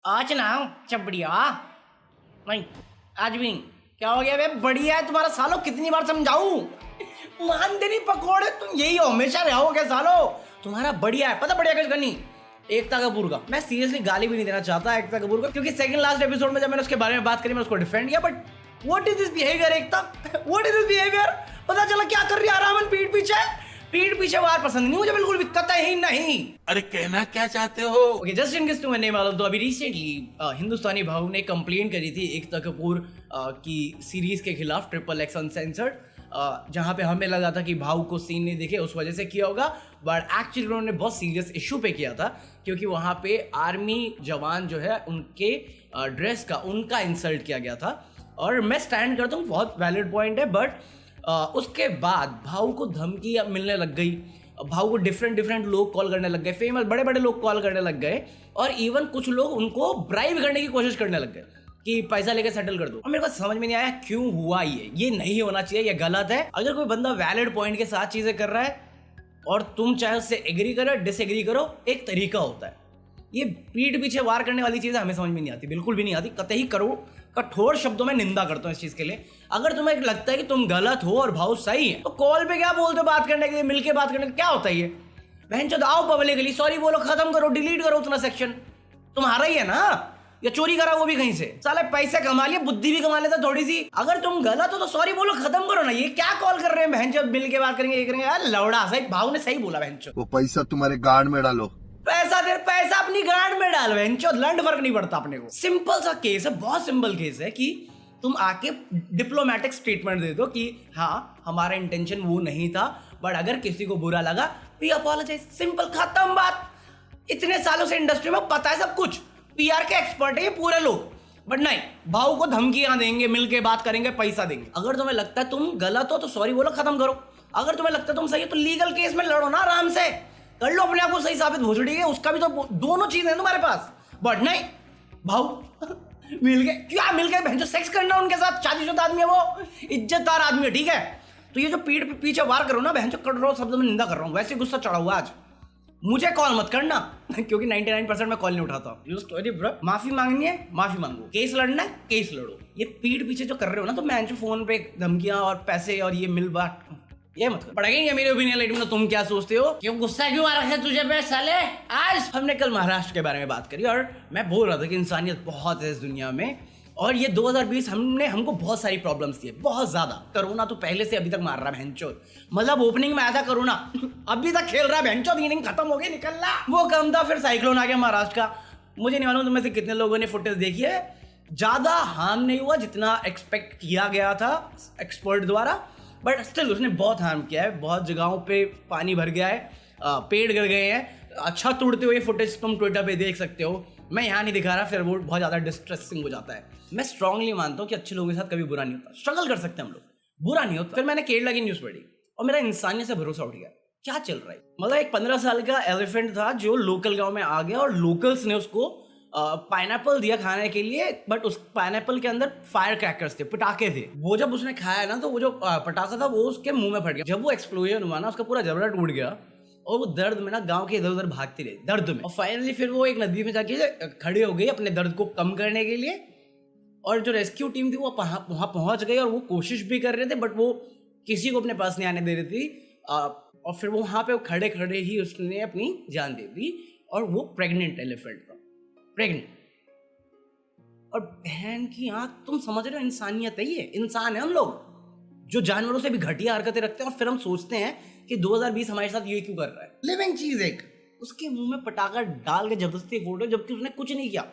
आज ना चबड़िया नहीं, आज भी नहीं। क्या हो गया बे? बढ़िया है तुम्हारा सालो, कितनी बार समझाऊं? मानते नहीं पकोड़े, तुम यही हो हमेशा रहोगे सालो। तुम्हारा बढ़िया है, पता बढ़िया कैसे करनी? एकता कपूर का मैं सीरियसली गाली भी नहीं देना चाहता एकता कपूर को, क्योंकि सेकंड लास्ट एपिसोड में जब मैंने उसके बारे में बात करी मैंने उसको डिफेंड किया, but what is this behaviour Ekta? What is this behaviour? पता चला क्या कर रही है आरामन पीठ पीछे वार पसंद नहीं मुझे, बिल्कुल भी कतई ही नहीं। अरे कहना क्या चाहते हो? ओके, जस्ट इन केस तुम्हें नहीं मालूम तो अभी रिसेंटली हिंदुस्तानी भाव ने कंप्लेन करी थी एकता कपूर की सीरीज के खिलाफ XXX अनसेंसर्ड, जहाँ पे हमें लगा था कि भाव को सीन नहीं दिखे उस वजह से किया होगा, बट एक्चुअली उन्होंने बहुत सीरियस इशू पे किया था, क्योंकि वहाँ पे आर्मी जवान जो है उनके ड्रेस का उनका इंसल्ट किया गया था। और मैं स्टैंड करता हूँ, बहुत वैलिड पॉइंट है, बट उसके बाद भाव को धमकी मिलने लग गई, भाव को डिफरेंट लोग कॉल करने लग गए, फेमस बड़े बड़े लोग कॉल करने लग गए, और इवन कुछ लोग उनको ब्राइब करने की कोशिश करने लग गए कि पैसा लेके सेटल कर दो। और मेरे को समझ में नहीं आया क्यों हुआ ये नहीं होना चाहिए, ये गलत है। अगर कोई बंदा वैलिड पॉइंट के साथ चीजें कर रहा है और तुम चाहे उससे एग्री करो डिसएग्री करो, एक तरीका होता है। ये पीठ पीछे वार करने वाली चीजें हमें समझ में नहीं आती, बिल्कुल भी नहीं आती। कतई कठोर शब्दों में निंदा करता हूँ इस चीज के लिए। अगर तुम्हें लगता है कि तुम गलत हो और भाव सही है तो कॉल पे क्या बोलते हो बात करने के लिए, मिलके बात करने के क्या होता है ये? बहन चोद आओ पब्लिकली सॉरी बोलो, खत्म करो, डिलीट करो उतना सेक्शन। तुम्हारा ही है ना, या चोरी करा वो भी कहीं से? साले पैसे कमा लिए, बुद्धि भी कमा लेता थोड़ी सी। अगर तुम गलत हो तो सॉरी बोलो, खत्म करो ना। ये क्या कॉल कर रहे हैं बहन चोद, मिल के बात करेंगे ये करेंगे? यार लौड़ा, सही भाव ने सही बोला बहन चोद। वो पैसा तुम्हारे गांड में डालो। पैसा अपनी गांड में डाल बहन चोद, लंड फर्क नहीं पड़ता अपने को। सिंपल सा केस है, बहुत सिंपल केस है कि तुम आके डिप्लोमेटिक स्टेटमेंट दे दो कि हाँ हमारा इंटेंशन वो नहीं था, बट अगर किसी को बुरा लगा वी अपोलोजाइज, सिंपल, खत्म बात। इतने सालों से इंडस्ट्री में पता है सब कुछ, पीआर के एक्सपर्ट है ये पूरे लोग, बट नहीं, भाव को धमकियां देंगे, मिलके बात करेंगे, पैसा देंगे। अगर तुम्हें लगता है तुम गलत हो तो सॉरी बोलो, खत्म करो। अगर तुम्हें लगता है तुम सही हो तो लीगल केस में लड़ो ना, आराम से कर लो, अपने आप को सही साबित हो है, उसका भी तो दोनों चीजें हैं तुम्हारे पास। बट नहीं, भाव मिल गए, क्या मिल गए? बहन सेक्स करना उनके साथ, शादीशुदा आदमी है वो, इज्जतदार आदमी है, ठीक है? तो ये जो पीठ पीछे वार करो ना बहन, कठोर शब्द में निंदा कर रहा हूँ, वैसे गुस्सा चढ़ा हुआ आज। मुझे कॉल मत करना क्योंकि 99% मैं कॉल नहीं उठाता। माफी मांगनी है माफी मांगो, केस लड़ना है केस लड़ो। ये पीठ पीछे जो कर रहे हो ना, तो मैं फोन पे धमकियां और पैसे और ये मिल बात ये मत पड़ेगी। मेरी ओपिनियन लेट में तुम क्या सोचते हो? क्यों गुस्सा क्यों आ रहा है तुझे पे साले? आज हमने कल महाराष्ट्र के बारे में बात करी और मैं बोल रहा था कि इंसानियत बहुत है इस दुनिया में, और ये 2020 हमको बहुत सारी प्रॉब्लम्स दी है, बहुत ज्यादा। कोरोना तो पहले से अभी तक मार रहा है भैंचोद, मतलब ओपनिंग में आया था कोरोना, अभी तक खेल रहा है भैंचोद, इनिंग खत्म हो गई, निकल रहा वो कम था, फिर साइक्लोन आ गया महाराष्ट्र का। मुझे नहीं मालूम तुम्हें से कितने लोगों ने फुटेज देखी है, ज्यादा हार्म नहीं हुआ जितना एक्सपेक्ट किया गया था एक्सपर्ट द्वारा, बट स्टिल उसने बहुत हार्म किया है। बहुत जगहों पे पानी भर गया है, पेड़ गिर गए हैं, अच्छा तोड़ते हुए फुटेज तुम ट्विटर पे देख सकते हो। मैं यहाँ नहीं दिखा रहा, फिर वो बहुत ज़्यादा डिस्ट्रेसिंग हो जाता है। मैं स्ट्रांगली मानता हूँ कि अच्छे लोगों के साथ कभी बुरा नहीं होता, स्ट्रगल कर सकते हैं हम लोग, बुरा नहीं होता। फिर मैंने केरला की न्यूज़ पढ़ी और मेरा इंसानियत से भरोसा उठ गया, क्या चल रहा है। मतलब एक 15 साल का एलिफेंट था जो लोकल गाँव में आ गया और लोकल्स ने उसको पाइनएप्पल दिया खाने के लिए, बट उस पाइनएप्पल के अंदर फायर क्रैकर्स थे, पटाखे थे। वो जब उसने खाया ना तो वो जो पटाखा था वो उसके मुंह में फट गया। जब वो एक्सप्लोजन हुआ ना उसका पूरा जबड़ा टूट गया और वो दर्द में ना गांव के इधर उधर भागती रही दर्द में, और फाइनली फिर वो एक नदी में जाके खड़े हो गई अपने दर्द को कम करने के लिए। और जो रेस्क्यू टीम थी वो वहां पहुंच गई और वो कोशिश भी कर रहे थे, बट वो किसी को अपने पास नहीं आने दे रही थी। और फिर वो वहां पे खड़े खड़े ही उसने अपनी जान दे दी, और वो प्रेग्नेंट एलिफेंट था, प्रेग्नेंट। और बहन की आंख, तुम समझ रहे हो इंसानियत है ये, इंसान है हम लोग जो जानवरों से भी घटिया हरकतें रखते हैं, और फिर हम सोचते हैं कि 2020 हमारे साथ ये क्यों कर रहा है। लिविंग चीज एक, उसके मुंह में पटाखा डाल के जबरदस्ती फोटो, जबकि उसने कुछ नहीं किया,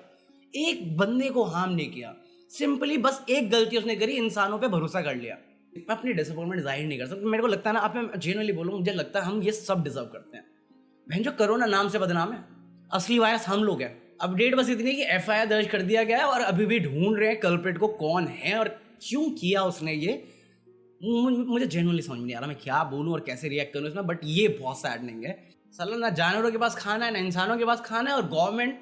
एक बंदे को हार्म नहीं किया, सिंपली बस एक गलती उसने करी, इंसानों पे भरोसा कर लिया। मैं अपनी डिसअपॉइंटमेंट जाहिर नहीं कर सकता, मेरे को लगता है ना, आप मैं जेन्युइनली बोलूं, मुझे लगता है हम ये सब डिजर्व करते हैं। बहन जो कोरोना नाम से बदनाम है, असली वायरस हम लोग हैं। अपडेट बस इतनी कि एफआईआर दर्ज कर दिया गया है और अभी भी ढूंढ रहे हैं कल्प्रिट को, कौन है और क्यों किया उसने ये। मुझे जेन्युइनली समझ में नहीं आ रहा मैं क्या बोलूं और कैसे रिएक्ट करूं इसमें, बट ये बहुत सैडनिंग है। साला ना जानवरों के पास खाना है ना इंसानों के पास खाना है, और गवर्नमेंट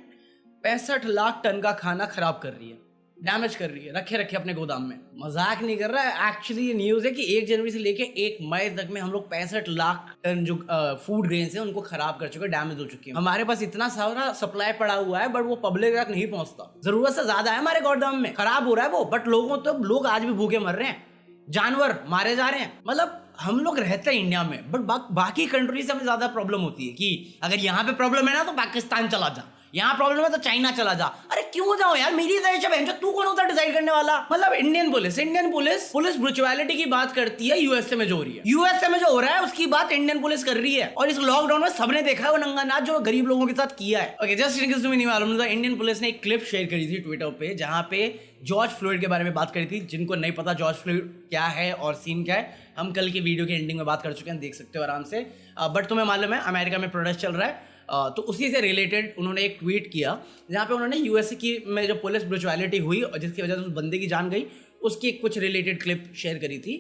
65 लाख टन का खाना खराब कर रही है। डैमेज कर रही है, रखे रखे अपने गोदाम में। मजाक नहीं कर रहा है, एक्चुअली ये न्यूज है कि 1 जनवरी से लेके 1 मई तक में हम लोग 65 लाख टन जो फूड ग्रेन्स है उनको खराब कर चुके हैं, डैमेज हो चुकी है। हमारे पास इतना सारा सप्लाई पड़ा हुआ है बट वो पब्लिक तक नहीं पहुंचता। जरूरत से ज्यादा है हमारे गोदाम में, खराब हो रहा है वो, बट लोग आज भी भूखे मर रहे हैं, जानवर मारे जा रहे हैं। मतलब हम लोग रहते हैं इंडिया में बट बाकी कंट्री से हमें ज्यादा प्रॉब्लम होती है कि अगर यहाँ पे प्रॉब्लम है ना तो पाकिस्तान चला जा, यहाँ प्रॉब्लम है तो चाइना चला जा। अरे क्यों जाओ यार, मेरी देश है, तू कौन होता है डिसाइड करने वाला। मतलब इंडियन पुलिस ब्रुचुअलिटी की बात करती है यूएसए में जो हो रही है, यूएसए में जो हो रहा है उसकी बात इंडियन पुलिस कर रही है। और इस लॉकडाउन में सबने देखा है वो नंगा नाच जो गरीब लोगों के साथ किया है। ओके, जस्ट इनकेस तुम्हें नहीं मालूम था, इंडियन पुलिस ने एक क्लिप शेयर करी थी ट्विटर पे जहां पे जॉर्ज फ्लॉयड के बारे में बात करी थी। जिनको नहीं पता जॉर्ज फ्लॉयड क्या है और सीन क्या है, हम कल की वीडियो के एंडिंग में बात कर चुके हैं, देख सकते हो आराम से। बट तुम्हें मालूम है अमेरिका में प्रोटेस्ट चल रहा है, तो उसी से रिलेटेड उन्होंने एक ट्वीट किया जहाँ पे उन्होंने यूएसए की में जो पुलिस ब्रुचुअलिटी हुई और जिसकी वजह से उस बंदे की जान गई उसकी कुछ रिलेटेड क्लिप शेयर करी थी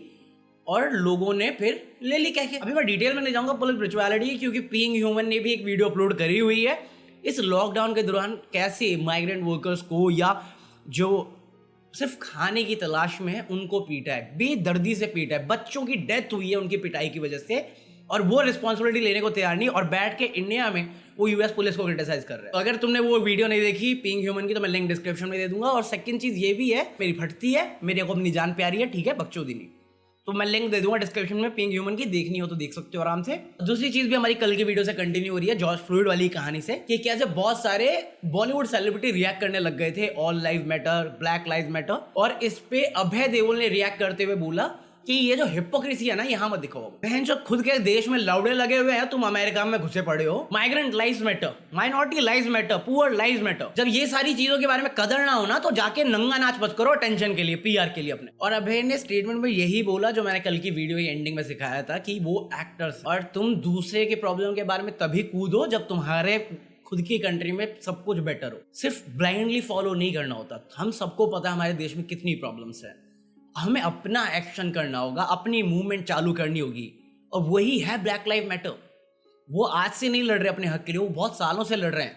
और लोगों ने फिर ले ली कह के। अभी मैं डिटेल में नहीं जाऊँगा पुलिस ब्रुचुअलिटी, क्योंकि बीइंग ह्यूमन ने भी एक वीडियो अपलोड करी हुई है इस लॉकडाउन के दौरान कैसे माइग्रेंट वर्कर्स को या जो सिर्फ खाने की तलाश में है उनको पीटा है, बेदर्दी से पीटा है, बच्चों की डेथ हुई है उनकी पिटाई की वजह से और वो रिस्पॉन्सिबिलिटी लेने को तैयार नहीं और बैठ के इंडिया में वो यूएस पुलिस को क्रिटिसाइज कर रहे हैं। तो अगर तुमने वो वीडियो नहीं देखी बीइंग ह्यूमन की तो मैं लिंक डिस्क्रिप्शन में दे दूंगा। और सेकंड चीज ये भी है, मेरी फटती है, मेरे को अपनी जान प्यारी है, ठीक है, बकचोदी नहीं, तो मैं लिंक दे दूंगा डिस्क्रिप्शन में, बीइंग ह्यूमन की देखनी हो तो देख सकते हो आराम से। दूसरी चीज भी हमारी कल की वीडियो से कंटिन्यू हो रही है जॉर्ज फ्लॉयड वाली कहानी से कि कैसे बहुत सारे बॉलीवुड सेलिब्रिटी रिएक्ट करने लग गए थे all live matter, black live matter, और इस पे अभय देओल ने रिएक्ट करते हुए बोला कि ये जो हिपोक्रेसी है ना यहाँ मत दिखाओ, बहन जो खुद के देश में लौड़े लगे हुए हैं, तुम अमेरिका में घुसे पड़े हो। Migrant lives matter, minority lives matter, poor lives matter. जब ये सारी चीजों के बारे में कदर ना हो ना तो जाके नंगा नाच मत करो टेंशन के लिए, पीआर के लिए अपने। और अभय ने स्टेटमेंट में यही बोला जो मैंने कल की वीडियो एंडिंग में सिखाया था कि वो एक्टर्स और तुम दूसरे के प्रॉब्लम के बारे में तभी कूदो जब तुम्हारे खुद की कंट्री में सब कुछ बेटर हो। सिर्फ ब्लाइंडली फॉलो नहीं करना होता। हम सबको पता है हमारे देश में कितनी प्रॉब्लम्स है, हमें अपना एक्शन करना होगा, अपनी मूवमेंट चालू करनी होगी और वही है ब्लैक लाइव मैटर। वो आज से नहीं लड़ रहे अपने हक के लिए, वो बहुत सालों से लड़ रहे हैं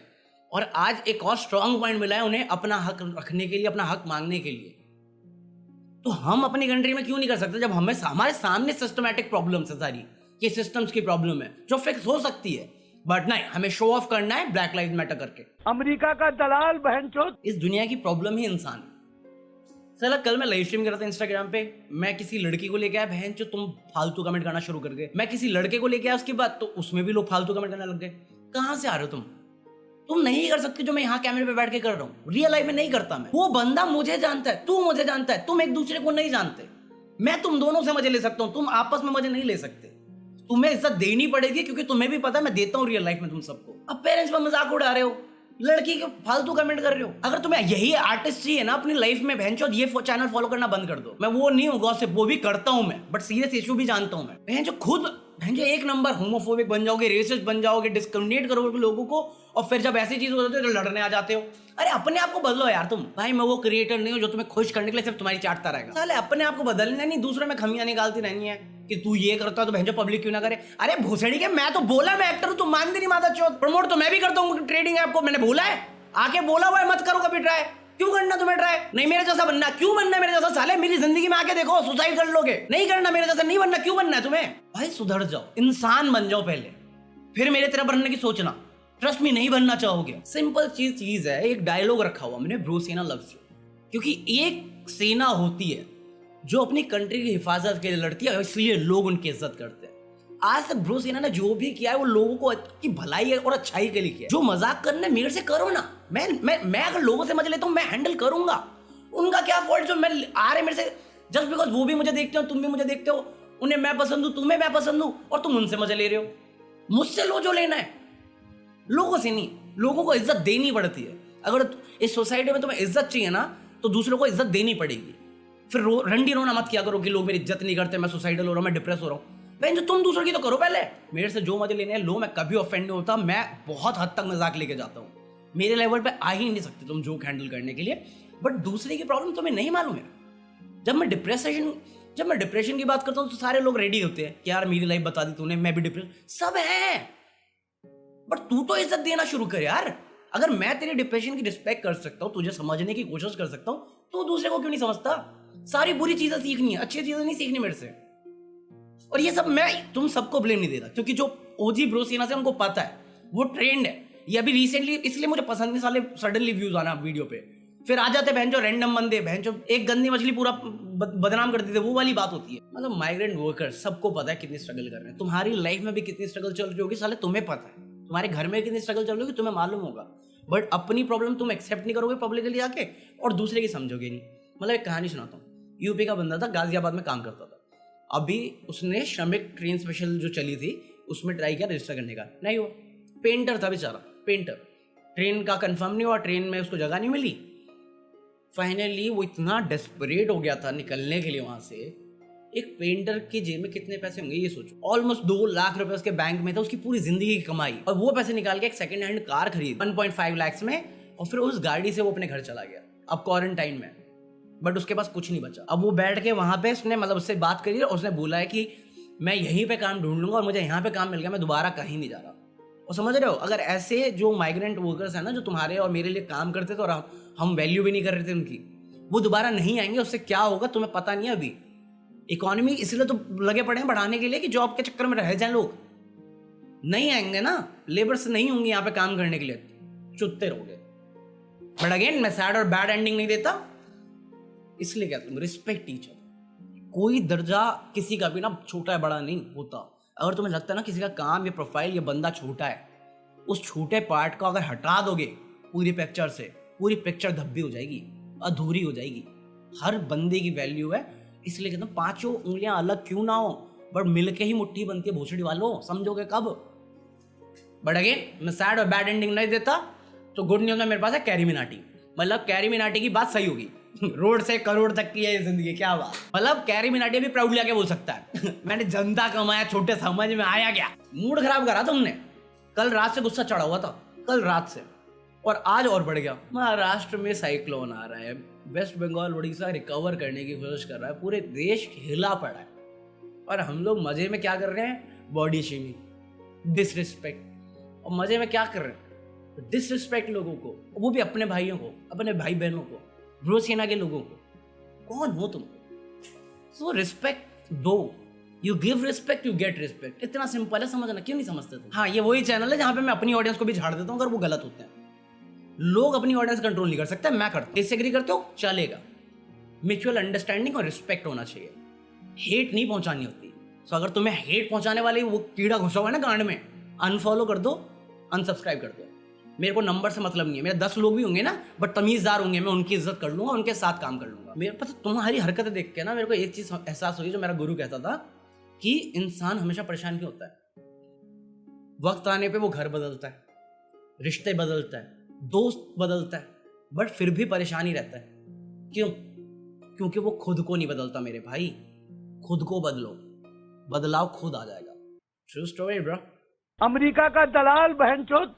और आज एक और स्ट्रांग पॉइंट मिला है उन्हें अपना हक रखने के लिए, अपना हक मांगने के लिए। तो हम अपनी कंट्री में क्यों नहीं कर सकते जब हमारे सामने सिस्टमैटिक प्रॉब्लम्स है सारी, ये सिस्टम्स की प्रॉब्लम है जो फिक्स हो सकती है, बट नहीं, हमें शो ऑफ करना है ब्लैक लाइव मैटर करके। अमेरिका का दलाल बहनचोद। इस दुनिया की प्रॉब्लम ही इंसान है। चलो कल मैं लाइव स्ट्रीम कर रहा था इंस्टाग्राम पे, मैं किसी लड़की को लेके आया, बहन जो तुम फालतू कमेंट करना शुरू कर गए। मैं किसी लड़के को लेके आया उसके बाद तो उसमें भी लोग फालतू कमेंट करने लग गए। कहाँ से आ रहे हो तुम नहीं कर सकते जो मैं यहाँ कैमरे पे बैठ के कर रहा हूँ, रियल लाइफ में नहीं करता मैं। वो बंदा मुझे जानता है, तू मुझे जानता है, तुम एक दूसरे को नहीं जानते। मैं तुम दोनों से मजे ले सकता हूँ, तुम आपस में मजे नहीं ले सकते। तुम्हें इज्जत देनी पड़ेगी क्योंकि तुम्हें भी पता है मैं देता हूँ रियल लाइफ में तुम सबको। अब पेरेंट्स पर मजाक उड़ा रहे हो, लड़की के फालतू कमेंट कर रहे हो। अगर तुम्हें यही आर्टिस्ट चाहिए ना अपनी लाइफ में, बहनचोद ये चैनल फॉलो करना बंद कर दो। मैं वो नहीं हूँ गॉसिप, वो भी करता हूँ मैं, बट सीरियस इशू भी जानता हूँ मैं। बहनचोद खुद बहनचोद एक नंबर होमोफोबिक बन जाओगे, रेसिस्ट बन जाओगे, डिस्क्रिमिनेट करोगे लोगों को और फिर जब ऐसी चीज हो जाती है तो लड़ने आ जाते हो। अरे अपने आप को बदलो यार तुम। भाई मैं वो क्रिएटर नहीं हूँ जो तुम्हें खुश करने के लिए सिर्फ तुम्हारी चाटता रहेगा। साले अपने आप को बदलना नहीं, दूसरों में खमियां निकालती रहनी है कि तू ये करता तो बहनचोद पब्लिक क्यों ना करे। अरे भोसड़ी के मैं तो बोला मैं एक्टर हूँ, तुम मानती नहीं माता चौथ। प्रमोट तो मैं भी करता हूँ ट्रेडिंग ऐप को, मैंने बोला है, आके बोला हुआ है मत करो कभी ट्राई। क्यों करना तुम्हें ट्राई? नहीं मेरे जैसा बनना। क्यों बनना मेरे जैसा? साले मेरी जिंदगी में आके देखो, सुसाइड कर लोगे। नहीं करना मेरे जैसा, नहीं बनना। क्यों बनना है तुम्हें? भाई सुधर जाओ, इंसान बन जाओ पहले, फिर मेरे तरह बनने की सोचना। ट्रस्ट मी नहीं बनना चाहोगे। सिंपल चीज है, एक डायलॉग रखा हुआ मैंने, ब्रो सेना लव्स यू। क्योंकि एक सेना होती है जो अपनी कंट्री की हिफाजत के लिए लड़ती है, इसलिए लोग उनकी इज्जत करते हैं। आज तक ब्रो सेना ने जो भी किया है वो लोगों को की भलाई और अच्छाई के लिए किया। जो मजाक करना मेरे से करो ना, मैं अगर लोगों से मजा लेता हूँ मैं हैंडल करूंगा। उनका क्या फॉल्ट जो मैं आ रहे मेरे से, जस्ट बिकॉज वो भी मुझे देखते हो, तुम भी मुझे देखते हो, उन्हें मैं पसंद हूं, तुम्हें मैं पसंद हूं और तुम उनसे मजा ले रहे हो। मुझसे लो जो लेना है, लोगों से नहीं। लोगों को इज्जत देनी पड़ती है। अगर इस सोसाइटी में तुम्हें इज्जत चाहिए ना तो दूसरों को इज्जत देनी पड़ेगी। फिर रंडी रोना मत किया करो कि लोग मेरी इज्जत नहीं करते, मैं सुसाइडल हो रहा हूं, मैं डिप्रेस हो रहा हूं। बहन जो तुम दूसरों की तो करो पहले। मेरे से जो मजे लेने हैं लो, मैं कभी ऑफेंड नहीं होता। मैं बहुत हद तक मजाक लेके जाता हूँ, मेरे लेवल पे आ ही नहीं सकते तुम जोक हैंडल करने के लिए। बट दूसरे की प्रॉब्लम तुम्हें नहीं मालूम है। जब मैं डिप्रेशन की बात करता हूँ तो सारे लोग रेडी होते हैं कि यार मेरी लाइफ बता दी तूने, मैं भी डिप्रेशन। सब है, बट तू तो इज्जत देना शुरू कर यार। अगर मैं तेरे डिप्रेशन की रिस्पेक्ट कर सकता हूँ, तुझे समझने की कोशिश कर सकता हूँ, तो दूसरे को क्यों नहीं समझता? सारी बुरी चीजें सीखनी है, अच्छी चीजें नहीं सीखनी मेरे से। और ये सब मैं तुम सबको ब्लेम नहीं दे रहा, क्योंकि जो ओजी ब्रो सीना से उनको पता है, वो ट्रेंड है। ये अभी रिसेंटली इसलिए मुझे पसंद नहीं, साले सडनली व्यूज आना वीडियो पे, फिर आ जाते बहन जो रैंडम बंदे, बहन जो एक गंदी मछली पूरा बदनाम कर देते, वो वाली बात होती है। मतलब माइग्रेंट वर्कर्स सबको पता है कितनी स्ट्रगल कर रहे हैं। तुम्हारी लाइफ में भी कितनी स्ट्रगल चल रही होगी साले तुम्हें पता है, तुम्हारे घर में कितनी स्ट्रगल चल रही होगी तुम्हें मालूम होगा, बट अपनी प्रॉब्लम तुम एक्सेप्ट नहीं करोगे पब्लिकली आके और दूसरे की समझोगे नहीं। मतलब एक कहानी सुनाता हूँ। यूपी का बंदा था, गाजियाबाद में काम करता था। अभी उसने श्रमिक ट्रेन स्पेशल जो चली थी उसमें ट्राई किया रजिस्टर करने का, नहीं हुआ। पेंटर था बेचारा, पेंटर, ट्रेन का कंफर्म नहीं हुआ, ट्रेन में उसको जगह नहीं मिली। फाइनली वो इतना डेस्परेट हो गया था निकलने के लिए वहां से। एक पेंटर की जेब में कितने पैसे होंगे ये सोचो, ऑलमोस्ट 2 लाख रुपए उसके बैंक में था, उसकी पूरी जिंदगी की कमाई, और वो पैसे निकाल के एक सेकंड हैंड कार खरीद 1.5 लाख में, और फिर उस गाड़ी से वो अपने घर चला गया। अब क्वारंटाइन में, बट उसके पास कुछ नहीं बचा। अब वो बैठ के वहां पे उसने मतलब उससे बात करी और उसने बोला है कि मैं यहीं पे काम ढूंढ लूंगा और मुझे यहाँ पे काम मिल गया, मैं दोबारा कहीं नहीं जा रहा। और समझ रहे हो, अगर ऐसे जो माइग्रेंट वर्कर्स हैं ना, जो तुम्हारे और मेरे लिए काम करते थे और हम वैल्यू भी नहीं कर रहे थे उनकी, वो दोबारा नहीं आएंगे। उससे क्या होगा तुम्हें पता नहीं है। अभी इकोनॉमी इसलिए तो लगे पड़े हैं बढ़ाने के लिए कि जॉब के चक्कर में रह जाए लोग, नहीं आएंगे ना, लेबर्स नहीं होंगे यहाँ पे काम करने के लिए, चुत्ते रहोगे। बट अगेन मैं सैड और बैड एंडिंग नहीं देता, इसलिए कहता हूँ रिस्पेक्ट टीचर। कोई दर्जा किसी का भी ना छोटा है बड़ा नहीं होता। अगर तुम्हें लगता है ना किसी का काम या प्रोफाइल या बंदा छोटा है, उस छोटे पार्ट को अगर हटा दोगे पूरी पिक्चर से, पूरी पिक्चर धब्बी हो जाएगी, अधूरी हो जाएगी। हर बंदे की वैल्यू है, इसलिए कहता हूँ 5 उंगलियां अलग क्यों ना हो, बट मिलके ही मुट्ठी बनती है भोसड़ी वालों, समझोगे कब? बट अगेन मैं सैड और बैड एंडिंग नहीं देता, तो गुड न्यूज में मेरे पास है कैरी मिनाटी। मतलब कैरी मिनाटी की बात सही होगी, रोड से करोड़ तक की है ये जिंदगी, क्या बात। मतलब कैरी मिनाटी भी प्राउडली आके बोल सकता है मैंने जनता कमाया, छोटे समझ में आया क्या। मूड खराब करा तुमने, कल रात से गुस्सा चढ़ा हुआ था, कल रात से, और आज और बढ़ गया। महाराष्ट्र में साइक्लोन आ रहा है, वेस्ट बंगाल उड़ीसा रिकवर करने की कोशिश कर रहा है, पूरे देश हिला पड़ा है, और हम लोग मजे में क्या कर रहे हैं? Body shaming, disrespect. और मजे में क्या कर रहे हैं? डिसरिस्पेक्ट लोगों को, वो भी अपने भाइयों को, अपने भाई बहनों को, ब्रो सेना के लोगों को। कौन हो तुम? सो रिस्पेक्ट दो, you give respect you get respect. इतना सिंपल है, समझना। क्यों नहीं समझते तुम? हाँ, ये वही चैनल है जहां पे मैं अपनी ऑडियंस को भी झाड़ देता हूँ अगर वो गलत होते हैं। लोग अपनी ऑडियंस कंट्रोल नहीं कर सकते, मैं करता हूँ। डिसएग्री करते हो चलेगा, म्यूचुअल अंडरस्टैंडिंग और रिस्पेक्ट होना चाहिए, हेट नहीं पहुंचानी होती। सो अगर तुम्हें हेट पहुंचाने वाले वो कीड़ा घुसा हुआ है ना गांड में, अनफॉलो कर दो, अनसब्सक्राइब कर दो। मेरे को नंबर से मतलब नहीं है, मेरे 10 लोग भी होंगे ना, बट तमीजदार होंगे, मैं उनकी इज्जत कर लूंगा, उनके साथ काम कर लूंगा। मेरे पास तुम्हारी हरकतें देख के ना मेरे को एक चीज एहसास हुई, जो मेरा गुरु कहता था कि इंसान हमेशा परेशान क्यों होता है? वक्त आने पे वो घर बदलता है, रिश्ते बदलता है, दोस्त बदलता है, बट फिर भी परेशान ही रहता है। क्यों? क्योंकि वो खुद को नहीं बदलता मेरे भाई। खुद को बदलो, बदलाव खुद आ जाएगा। True story bro. अमेरिका का दलाल बहनचोद